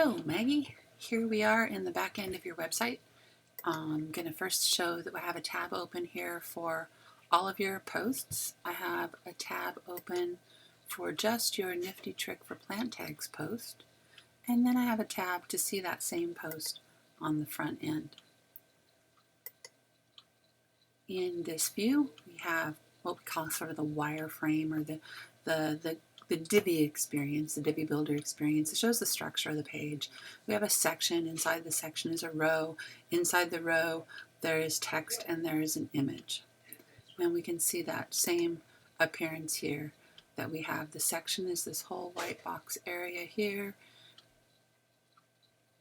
So Maggie, here we are in the back end of your website. I'm going to first show that I have a tab open here for all of your posts. I have a tab open for just your nifty trick for plant tags post. And then I have a tab to see that same post on the front end. In this view, we have what we call sort of the wireframe or the Divi experience, the Divi Builder experience. It shows the structure of the page. We have a section. Inside the section is a row. Inside the row, there is text and there is an image. And we can see that same appearance here, that we have the section is this whole white box area here.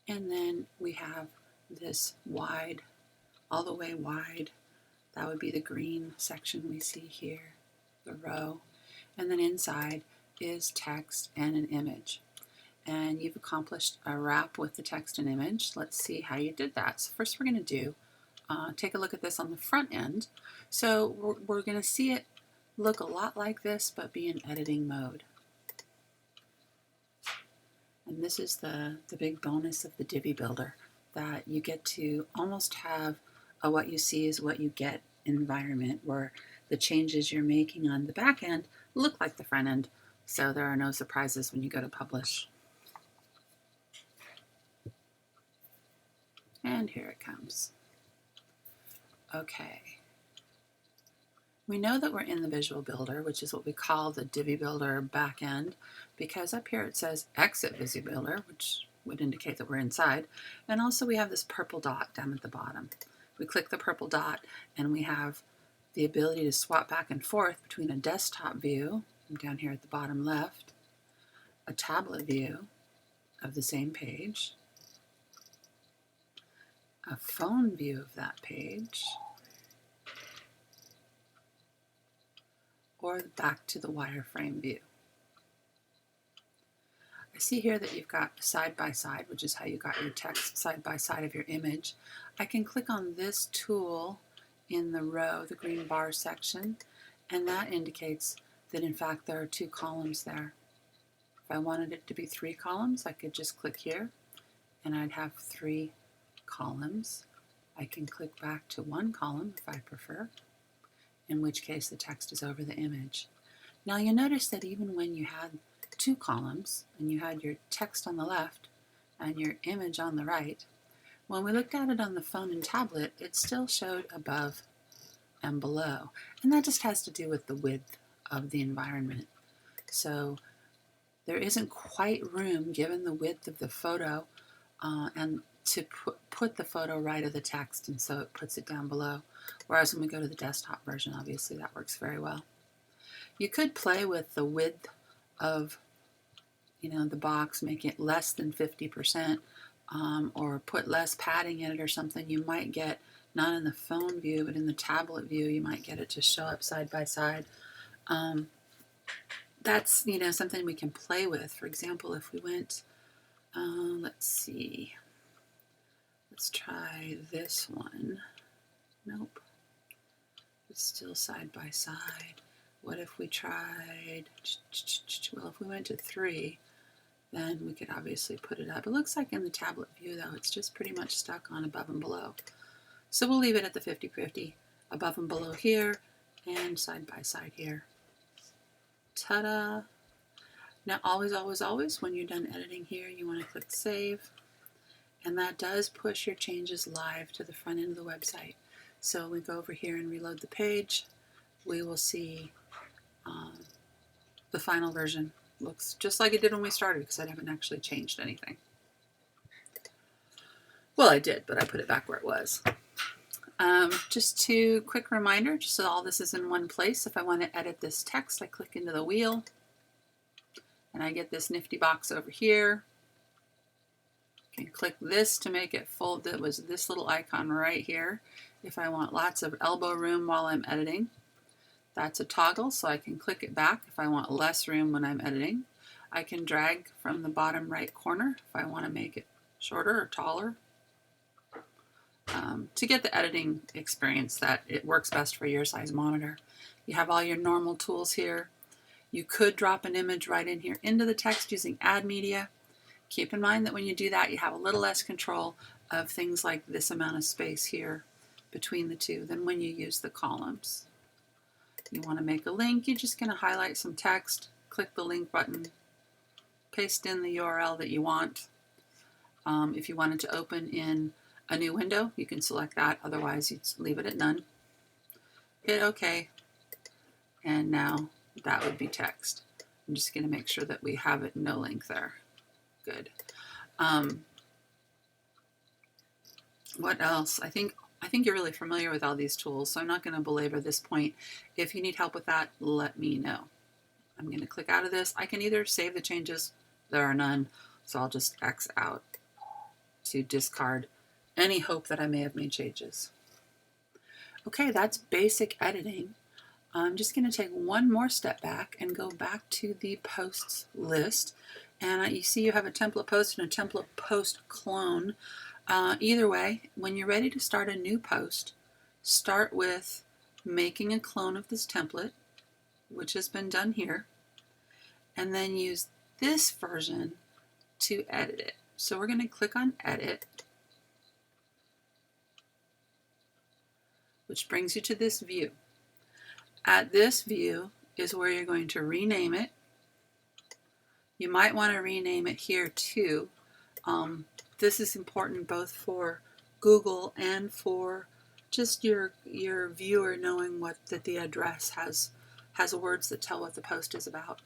And then we have this wide, all the way wide. That would be the green section we see here, the row. And then inside is text and an image. And you've accomplished a wrap with the text and image. Let's see how you did that. So first we're going to do, take a look at this on the front end. So we're going to see it look a lot like this, but be in editing mode. And this is the big bonus of the Divi Builder, that you get to almost have a what you see is what you get environment, where the changes you're making on the back end look like the front end, so there are no surprises when you go to publish. And here it comes. Okay. We know that we're in the Visual Builder, which is what we call the Divi Builder back end, because up here it says Exit Visual Builder, which would indicate that we're inside. And also we have this purple dot down at the bottom. We click the purple dot and we have the ability to swap back and forth between a desktop view, down here at the bottom left, a tablet view of the same page, a phone view of that page, or back to the wireframe view. I see here that you've got side by side, which is how you got your text side by side of your image. I can click on this tool in the row, the green bar section, and that indicates that in fact there are 2 columns there. If I wanted it to be 3 columns, I could just click here and I'd have 3 columns. I can click back to 1 column if I prefer, in which case the text is over the image. Now you notice that even when you had 2 columns and you had your text on the left and your image on the right, when we looked at it on the phone and tablet, it still showed above and below. And that just has to do with the width of the environment. So there isn't quite room, given the width of the photo, and to put the photo right of the text, and so it puts it down below. Whereas when we go to the desktop version, obviously that works very well. You could play with the width of, the box, make it less than 50%, or put less padding in it or something. You might get, not in the phone view, but in the tablet view, you might get it to show up side by side. That's, something we can play with. For example, if we went, let's see, let's try this one. Nope. It's still side by side. What if we tried, well, if we went to 3, then we could obviously put it up. It looks like in the tablet view, though, it's just pretty much stuck on above and below. So we'll leave it at the 50-50, above and below here, and side by side here. Ta-da! Now, always, always, always, when you're done editing here, you want to click Save. And that does push your changes live to the front end of the website. So we go over here and reload the page. We will see the final version. Looks just like it did when we started, because I haven't actually changed anything. Well, I did, but I put it back where it was. Just a quick reminder, just so all this is in one place. If I want to edit this text, I click into the wheel, and I get this nifty box over here. I can click this to make it full. That was this little icon right here. If I want lots of elbow room while I'm editing, that's a toggle, so I can click it back if I want less room when I'm editing. I can drag from the bottom right corner if I want to make it shorter or taller. To get the editing experience that it works best for your size monitor. You have all your normal tools here. You could drop an image right in here into the text using Add Media. Keep in mind that when you do that, you have a little less control of things like this amount of space here between the two than when you use the columns. You want to make a link, you're just going to highlight some text, click the link button, paste in the URL that you want. If you wanted to open in a new window, you can select that, otherwise you'd leave it at none. Hit OK, and now that would be text. I'm just going to make sure that we have it no link there. Good. What else? I think you're really familiar with all these tools, so I'm not going to belabor this point. If you need help with that, let me know. I'm going to click out of this. I can either save the changes, there are none, so I'll just X out to discard any hope that I may have made changes. Okay, that's basic editing. I'm just going to take one more step back and go back to the posts list. And you see you have a template post and a template post clone. Either way, when you're ready to start a new post, start with making a clone of this template, which has been done here, and then use this version to edit it. So we're going to click on Edit, which brings you to this view. At this view is where you're going to rename it. You might want to rename it here too. This is important both for Google and for just your viewer knowing that the address has words that tell what the post is about.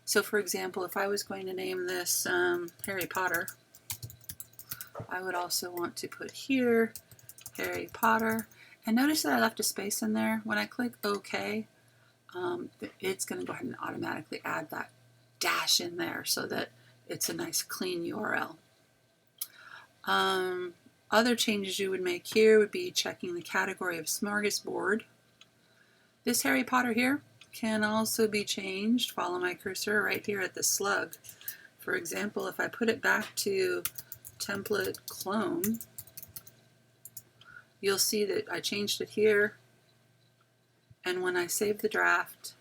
So for example, if I was going to name this Harry Potter, I would also want to put here Harry Potter. And notice that I left a space in there. When I click OK, it's going to go ahead and automatically add that dash in there so that it's a nice clean URL. Other changes you would make here would be checking the category of smorgasbord. This Harry Potter here can also be changed. Follow my cursor right here at the slug. For example, if I put it back to template clone, you'll see that I changed it here, and when I save the draft,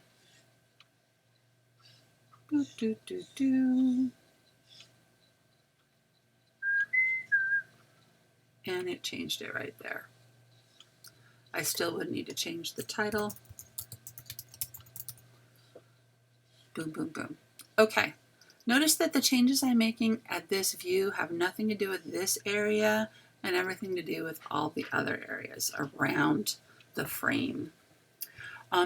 and it changed it right there. I still would need to change the title. Boom, boom, boom. Okay, notice that the changes I'm making at this view have nothing to do with this area and everything to do with all the other areas around the frame.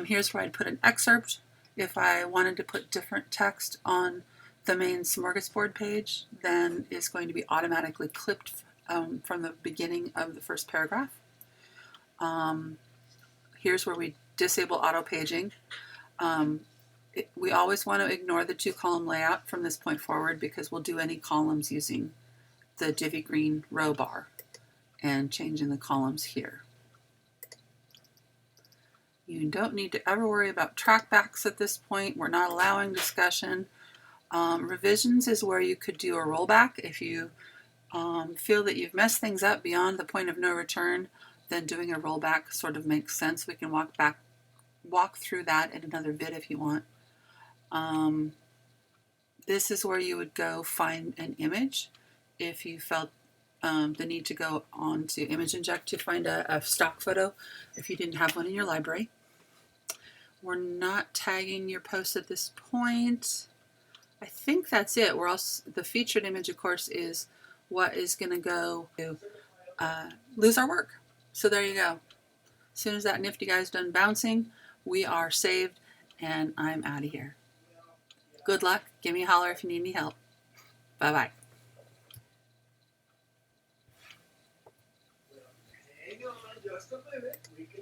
Here's where I'd put an excerpt. If I wanted to put different text on the main smorgasbord page, then it's going to be automatically clipped from the beginning of the first paragraph. Here's where we disable auto paging. We always want to ignore the 2-column layout from this point forward because we'll do any columns using the Divi green row bar and changing the columns here. You don't need to ever worry about trackbacks at this point. We're not allowing discussion. Revisions is where you could do a rollback. If you feel that you've messed things up beyond the point of no return, then doing a rollback sort of makes sense. We can walk through that in another vid if you want. This is where you would go find an image if you felt the need to go on to Image Inject to find a stock photo if you didn't have one in your library. We're not tagging your post at this point. I think that's it. The featured image, of course, is what is going to go to lose our work. So there you go. As soon as that nifty guy's done bouncing, we are saved, and I'm out of here. Good luck. Give me a holler if you need any help. Bye-bye. Hang on just a minute. We can